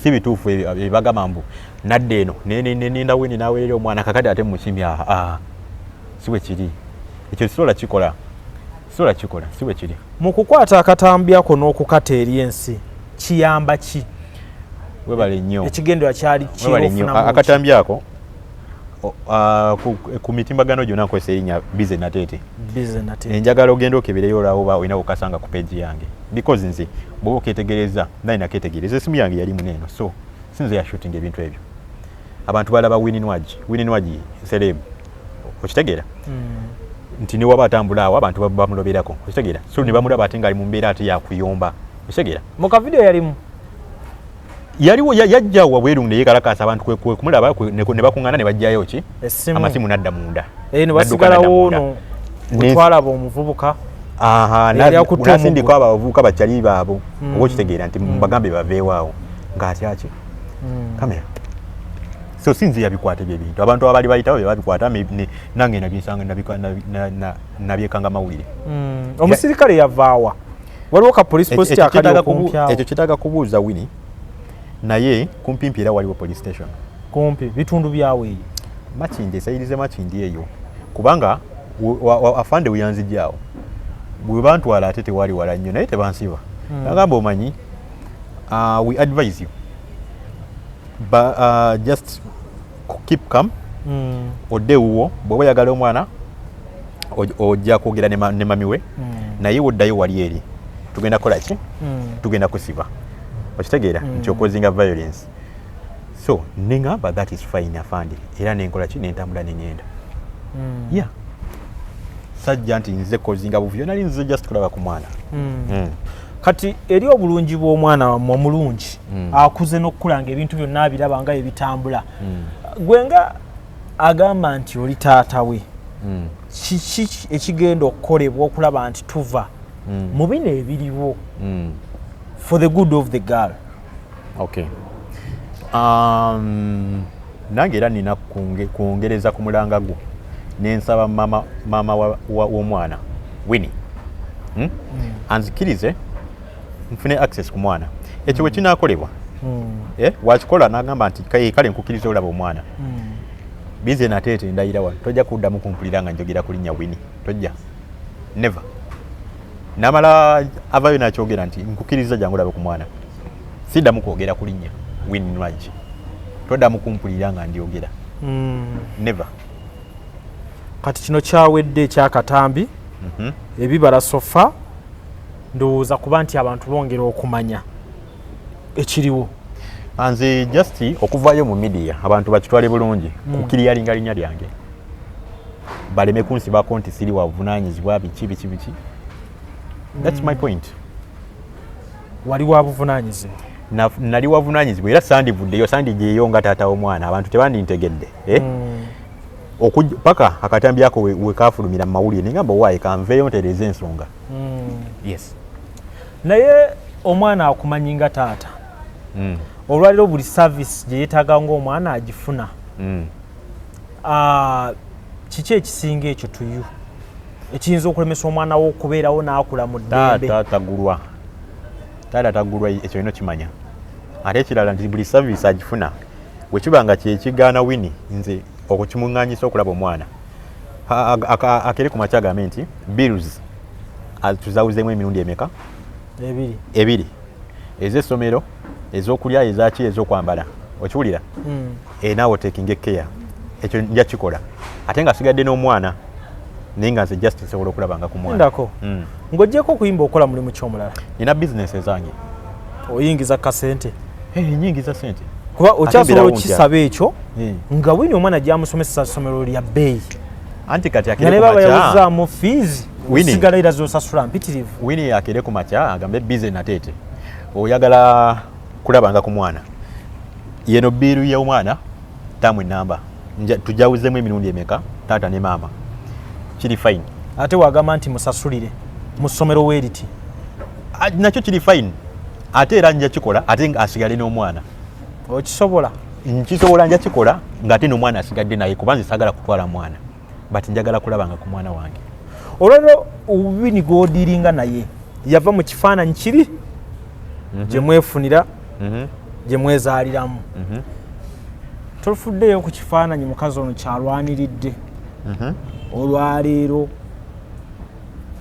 si bituufu ebagamba mbu nadde eno nenda Winnie n'aweerera omwana kakati ate mukimbi si bwe kiri ekyo sisobola kikola si bwe kiri mu kukwata akatambi ako n'okukata eri ensi kiyamba ki webale nnyo ekigendera kyali kiofuna akatambi ako ku mitimbagano gyonna nkozesa erinnya Bize Natete enjagala ogenda okebereyo olaba olina okukasanga ku page yange because nze bw'oba oketegereza naye naketegereza esimu yange yali muneeno so sinze ya shooting ebintu ebyo abantu balaba Winnie Nwagi celeb okitegeera nti ne waba atambula awo abantu bamuloberako okitegeera so ne bamulaba ate ng'ali mu mbeera ate yakuyomba okitegeera mu kavidiyo yaliwo yajja wabweru ne yekalakasa abantu kumulaba ne bakuŋŋaana ne bajjayo ki amasimu n'adda munda ne basigalawo no twalaba omuvubuka nasindika abo abavubuka bakyali baabo oba okitegeera nti mbagambe baveewaawo ng'atyaki kamera so sinzi yabikwata ebyo ebintu abantu abali bayitawo bebabikwata nange nabyekanga mawulire omusirikale yavaawa waliwo ka police post akali okumpyawo ekyo kitaaga kubuuza Winnie naye kumpimpi era waliwo police station kumpi bitundu byawe eyo Makindi esayirize Makindi eyo kubanga afande weyanzijjaawo bwe bantwala ate tewali wala nnyo naye tebansiba nagamba omanyi we advise you just keep calm odde wuwo bw'oba oyagala omwana ojja kwogera ne mami we naye woddayo wali eri tugenda kukola ki tugenda kusiba okitegeera nti okozinga violence so neŋŋamba that is fine afande era nenkola ki nentambula neŋŋenda sajja nti nze kozinga buvuyo nali nze just kulaba ku mwana kati eri obulungi bw'omwana wammwe omulungi akuze n'okkulanga ebintu byonna abiraba nga ebitambula gwenga agamba nti oli taata we kiki ekigenda okukolebwa okulaba nti tuva mu bino ebiriwo for the good of the girl? Okay. Nange era nina kwongereza ku mulanga gwo nensaba mama w'omwana Winnie anzikirize nfune access ku mwana ekyo bwe kinaakolebwa wakikola n'agamba nti kale nkukiriza olaba omwana bize nateete ndayira wano tojja kuddamu kumpulira nga njogera ku linnya Winnie tojja never namala avayo nakyogera nti nkukiriza jangu olabe ku mwana siddamu kwogera ku linnya Winnie Nwagi toddamu kumpulira nga ndyogera never. Kati kino kyawedde ekyakatambi ebibala sofa ndowooza kuba nti abantu bongera okumanya ekiriwo. Nze just okuvaayo mu media abantu bakitwale bulungi kukiriyalinga linnya lyange baleme kunsibako nti siri wabuvunaanyizibwa biki. That's my point. Wali wabuvunaanyizibwa? Nali wabuvunaanyizibwa era sandivuddeyo sandijeeyo nga taata w'omwana abantu tebandintegedde paka akatambi ako wekafulumira mu mawulire nengamba waaye kanveeyo ntereeza ensonga. Yes. Naye omwana akumanyi nga taata olwaliro buli service gye yeetaaga ng'omwana agifuna kiki ekisinga ekyo tuyu ekiyinza okulemesa omwana wo okubeerawo n'akula mu ddembe? Taata tagulwa ekyo ino kimanya ate ekirala nti buli service agifuna bwekiba nga kyekigaana Winnie nze okukimuŋŋaanyisa okulaba omwana akere ku makya agambe nti bills tuzawuzemu emirundi emeka? 2 ez'essomero ez'okulya ezaki ez'okwambala okiwulira naawe taking care ekyo nja kikola ate nga sigadde n'omwana naye nga nze just nsobola okulabanga ku mwana ndako ng'oggyeko okuyimba okola mulimu ky'omulala? nina business ezange. Oyingiza kasente? Nyingiza sente kuba okyasobola okisaba ekyo nga Winnie omwana gyamusomesa ssomero lya bbeeyi anti kati akere ku makya yawuzaamu fees osigala era z'osasula mpitirivu. Winnie akere ku makya agambe bize nateete oyagala kulabanga ku mwana yeno biiru y'omwana tamu enamba tujawuzemu emirundi emeka taata ne maama kiri fine ate wagamba nti musasulire mu ssomero weeriti nakyo kiri fine ate era nja kikola ate asigale n'omwana. Okisobola? Nkisobola nja kikola ng'ate n'omwana asigadde naye kuba nze saagala kutwala mwana but njagala kulabanga ku mwana wange. Olwaliro Winnie gw'odiiringa naye yava mu kifaananyi kiri gye mwefunira gye mwezaaliramu tolufuddeyo ku kifaananyi mukazi ono kyalwaniridde olwaleero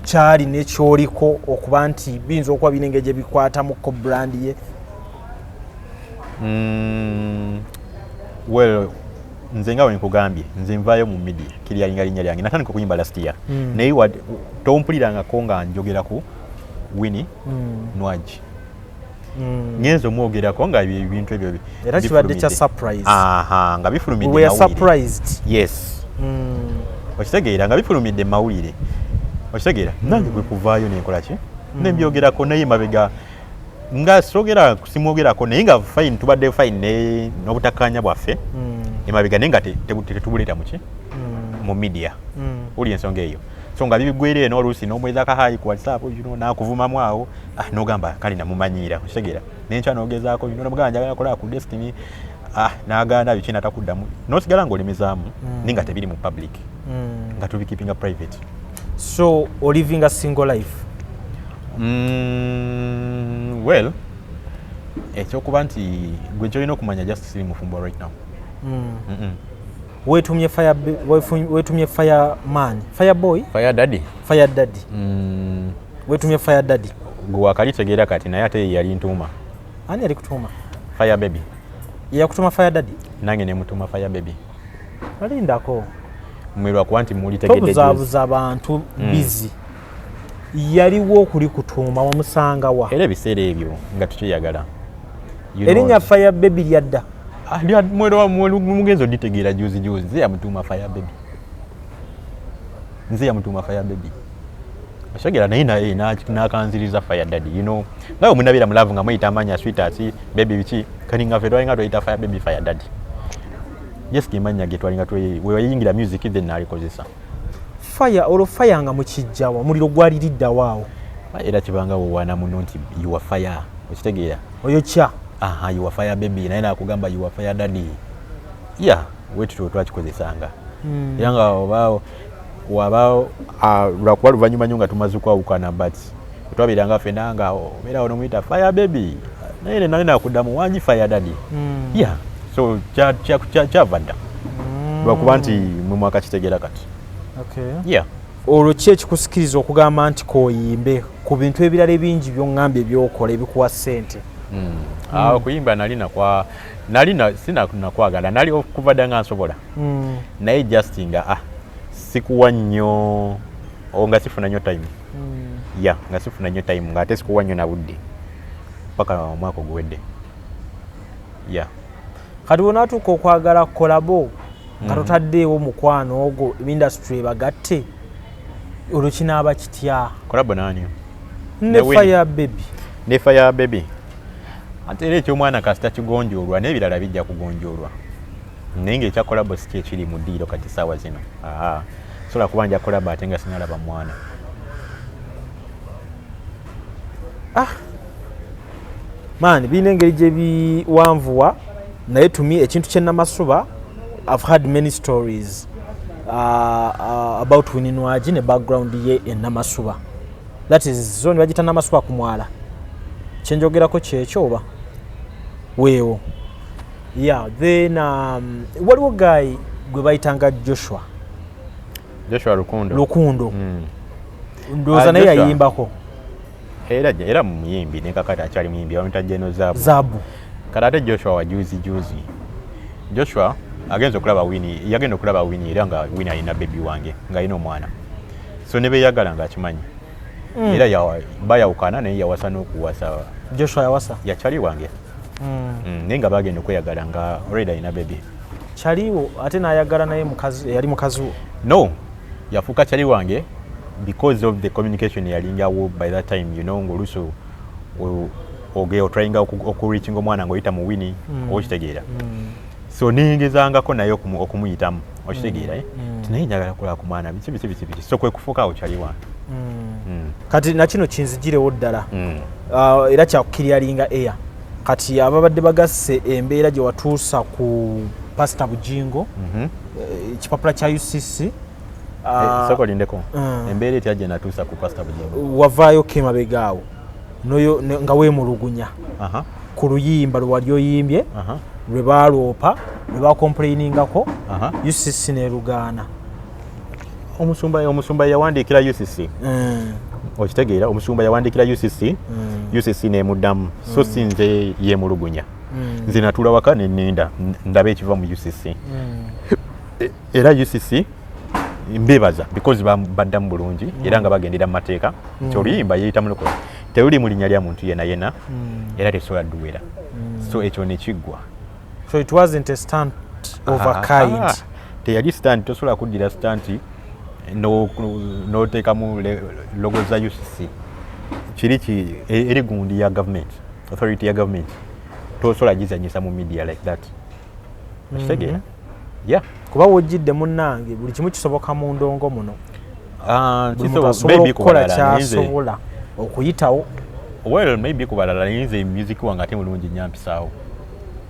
kyali nekyoliko okuba nti biyinza okuba binenge gye bikwatamuko brandi ye? Well nze nga wenkugambye nze nvaayo mu media kiryalinga linnya lyange natandika okuyimba last year naye tompulirangako nga njogera ku Winnie Nwagi ngenza omwogerako nga ebintu ebyo era kibadde kya surprise nga bifulumidde we are surprised. Yes. Okitegeera nga bifulumidde mu mawulire okitegeera nange gwe kuvaayo nenkola ki nembyogerako naye mabega nga sogera simwogerako naye nga fine tubadde fine n'obutakkaanya bwaffe emabega naye nga tetubuleeta muki mu media uli ensonga eyo so nga bibigwere n'oluusi n'omweza akahayi ku WhatsApp n'akuvumamu awo n'ogamba kale namumanyiira okitegeera nenkya n'ogezaako namugamba njagala kola ku Destiny n'agaana biki natakuddamu n'osigala ng'olemezaamu naye nga tebiri mu public nga tubikeepinga private. So living a single life? Well ekyokuba nti gwe kyolina okumanya just siri mufumbo right now. Wetumye fireman, fireboy, fire daddy, wetumye fire daddy gwe wakalitegeera kati naye ate yali ntuuma. Ani yali kutuuma? Fire baby. Yakutuma fire daddy? Nange ne mutuma fire baby. Alindako mwerwa kuba nti mulitegeedde tobuzaabuza abantu busy yaliwo okuli kutuuma wamusanga wa era ebiseera ebyo nga tukyeyagala. Erinnya fire baby lyadda? Mugenzi oditegeera juzi nze yamutuma fire baby. Oshogera naye nakanziriza Fire Daddy, you know. Ngawe munabira mulavu nga muyita amanya sweetheart, baby bichi, kani nga fedwa nga toyita Fire Baby Fire Daddy. Yes kimanya getwalinga we yingira music then nalikozesa. Fire nga mukijjawa muliro gwaliridda waawo. Era kibanga wana muno nti you are fire. Okitegeera. Oyo kya. Aha, you are Fire Baby naye nakugamba you are Fire Daddy. Yeah, wetu twakikozesanga. Yanga wabao lwakuba luvannyuma nnyo nga tumaze okwawukana but twabiranga ffenna nga obeera ono muyita Fire Baby naye nali nakuddamu wangi Fire Daddy. Yeah, so kyava dda lwakuba nti mwe mwakakitegeera kati. Okay. Yeah. Olwo ki ekikusikiriza okugamba nti koyimbe ku bintu ebirala ebingi by'oŋŋamba ebyokola ebikuwa ssente? Okuyimba sina nakwagala nali okuva dda nga nsobola naye just nga sikuwa nnyo nga sifuna nnyo time. Yeah, nga sifuna nnyo time nga ate sikuwa nnyo na budde paka omwaka oguwedde. Yeah. Kati wonatuuka okwagala kolabo nga totaddeewo mukwano ogwo industry bagatte olwo kinaaba kitya? Kolabo nani? Ne Fire Baby. Ne Fire Baby. Ate era ekyomwana kasita kigonjoolwa n'ebirala bijja kugonjoolwa. Naye ng'ekya kolabo si kyekiri mu ddiiro kati ssaawa zino. Sobola kuba nja kolabo ate nga sinalaba mwana. Maani birina engeri gye biwanvuwa naye tumi ekintu kye Namasuba I've had many stories about Winnie Nwagi ne background ye e Namasuba. That is zone bagita Namasuba ku mwala. Kyenjogerako kyekyo oba weewo. Yeah, then waliwo guy gwe bayitanga Joshua Lukundo. Ndowooza naye yayimbako. Era muyimbi nekakati akyali muyimbi bamuyita Jeno Zabu. Kati ate Joshua wa juzi. Joshua yagenda okulaba Winnie era nga Winnie alina baby wange ng'alina omwana. So ne beeyagala ng'akimanyi. Era bayawukana naye yawasa n'okuwasa. Joshua yawasa? Yakyali wange. Naye nga bagenda okweyagala nga already alina baby. Kyaliwo ate n'ayagala naye yali mukazi wo? No, yafuuka kyali wange because of the communication yalingawo by that time, you know, ng'oluusi otryinga okureachinga omwana ng'oyita mu Winnie okitegeera. So ningezangako naye okumuyitamu okitegeera naye njagala kukola ku mwana biki so kwe kufuuka awo kyali wange. Kati nakino kinzigirewo ddala era kyakukiryalinga air kati ababadde bagasse embeera gye watuusa ku Pastor Bujingo ekipapula kya UCC sokolindeko embeera etya gye natuusa ku Pastor Bujingo wavaayo kemabegaawo noyo nga weemulugunya ku luyimba lwe wali oyimbye lwe baaloopa lwe bakomplainingako UCC ne lugaana. Omusumba yawandiikira UCC okitegeera omusumba yawandiikira UCC n'emuddamu so si nze yeemulugunya nze natuula waka nenninda ndaba ekiva mu UCC era UCC mbebaza because baddamu bulungi era nga bagendera mu mateeka nti oluyimba yeeyita mulokole teruli mu linnya lya muntu yena era tesobola dduwera so ekyo nekiggwa. So it wasn't a stunt of a kind. Teyali stunt, tosobola kuddira stunt n'oteekamu logo za UCC. Kiri eri gundi ya government, authority ya government. Tosobola gizanyisa mu media like that. Okitegeera? Yeah. Kuba wojjidde munnange buli kimu kisoboka mu ndongo muno. Maybe kubalala kyasobola okuyitawo. Well, maybe kubalala nze music wange ate mulungi nyampisaawo.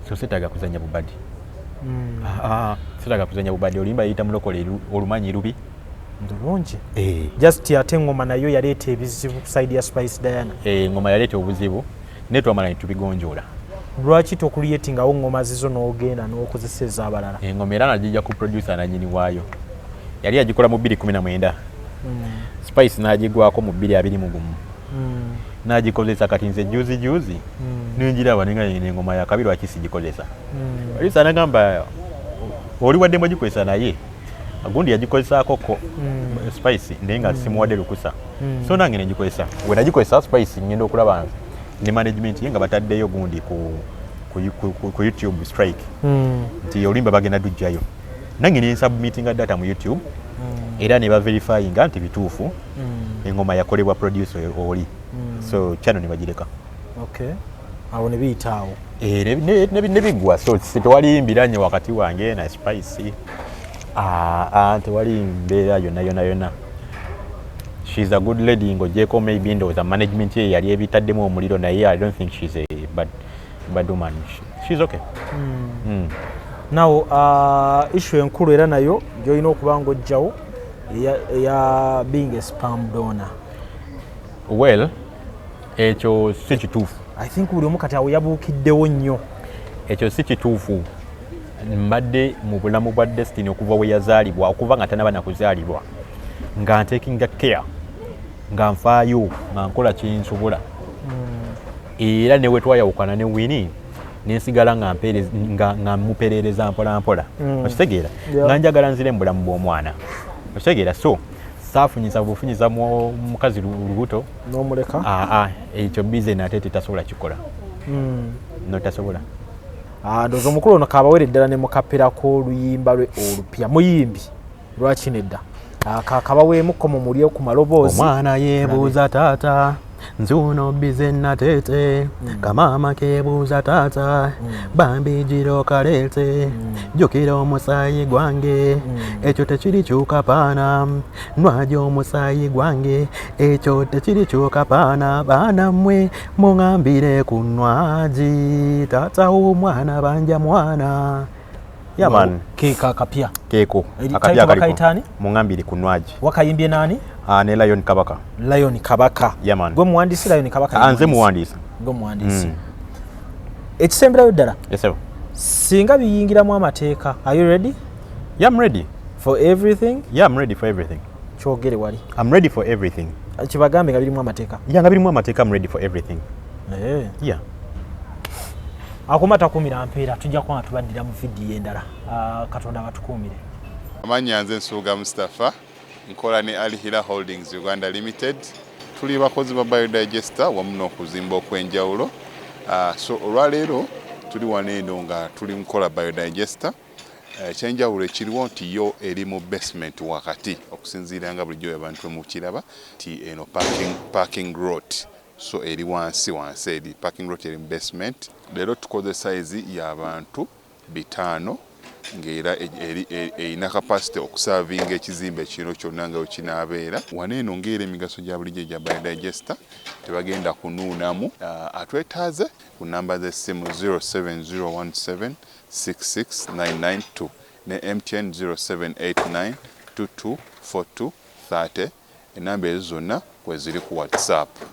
So setaga kuzanya bubadi. Setaga kuzanya bubadi olimba yita mulokole olumanyi lubi. Ndulungi. Just ate ngoma nayo yaleeta ebizibu ku side ya Spice Diana. Ngoma yaleeta obuzibu netwa mala tubigonjoola. Lwaki tokuliyetingawo ngoma zizo n'ogenda n'okozeseza abalala? Ngoma era najija ku producer na nyini waayo. Yali agikola mu 2019. Spice n'agigwako mu 2020. Nagikozesa kati nze juzi ninjira waninga engoma ya Kabirwa akisi gikozesa. Alisa nagamba oli wadde mwagikozesa naye agundi yagikozesa koko Spice ndenga simuwadde lukusa. So nange negikozesa. We nagikozesa Spice ngenda okulaba ne management yenga bataddeyo gundi ku YouTube strike. Nti olimba bagenda dujjayo. Nange ne submittinga data mu YouTube. Era ne ba verifyinga nti bituufu. engoma yakolebwa producer oli so channel ne bagireka. Okay, awo ne biyitaawo ne bigwa so tewali mbiranye wakati wange na Spice tewali mbeera yonna. She's a good lady ng'ogyeko maybe ndowooza management ye yali ebitaddemu omuliro naye I don't think she's a bad woman. She's okay. Now issue enkulu era nayo gy'olina okuba ng'ojjawo eya being a sperm donor. Well, ekyo si kituufu. I think buli omu kati awo yabuukiddewo nnyo. Ekyo si kituufu. Mbadde mu bulamu bwa Destiny okuva we yazaalibwa okuva nga tanaba na kuzaalibwa nga ntakinga care nga nfaayo nga nkola kyensobola era ne we twayawukana ne Winnie nensigala nga mupeerereza mpola okitegeera nga njagala nzire mu bulamu bw'omwana okitegeera so saafunyiza bufunyiza mukazi lubuto n'omuleka ekyo bize nate tetasobola kikola notasobola ndoza omukulu ono kabaweere ddala ne mukapirako oluyimba lwe olupya muyimbi lwaki nedda kabaweemukko mu mulyo ku maloboozi. Omwana yeebuuza taata nzuno bize natete kamama keebuuza taata bambi jiro kaleete jjukira omusaayi gwange ekyo tekiri kyuka paana nwaja omusaayi gwange ekyo tekiri kyuka paana baana mmwe muŋambire ku nnwaji taata w'omwana banja mwana yaman keeka akapya keeko akapya kaliko muŋambire ku nnwaji wakayimbye naani? Ne Lion Kabaka. Lion Kabaka. Yaman. Gwe muwandiisi Lion Kabaka. Nze muwandiisi. Gwe muwandiisi. Ekisemberayo ddala. Yes sir. Singa biyingiramu amateeka. Are you ready? Yeah, I'm ready. For everything? Yeah, I'm ready for everything. Kyogere wali. I'm ready for everything. Kibagambe nga birimu amateeka. Yeah, nga birimu amateeka I'm ready for everything. Yeah. Akumata kumira mpeera tujja kuba tubaddira mu vidiyo endala. Katonda batukuumire. Amanya nze Nsuuga Mustafa. Nkola ne Ali Hila Holdings Uganda Limited. Tuli bakozi ba Biodigester wamu n'okuzimba okwenjawulo. So olwaleero tuli wano eno nga tuli nkola Biodigester. Ekyenjawulo ekiriwo nti yo eri mu basement wakati okusinziira nga bulijjo abantu mu kiraba ti eno parking lot. So eri wansi eri parking lot eri mu basement. Leero tukoze size y'abantu 5 ng'era erina capacity okusavinga ekizimbe kino kyonna nga wekinaabeera. Wano eno ng'era emigaso gya bulijjo gya Biodigester tebagenda kunuunamu. Atwetaaze ku namba z'essimu 07017669992 ne MTN 0789224230. Enamba ezo zonna kweziri ku WhatsApp.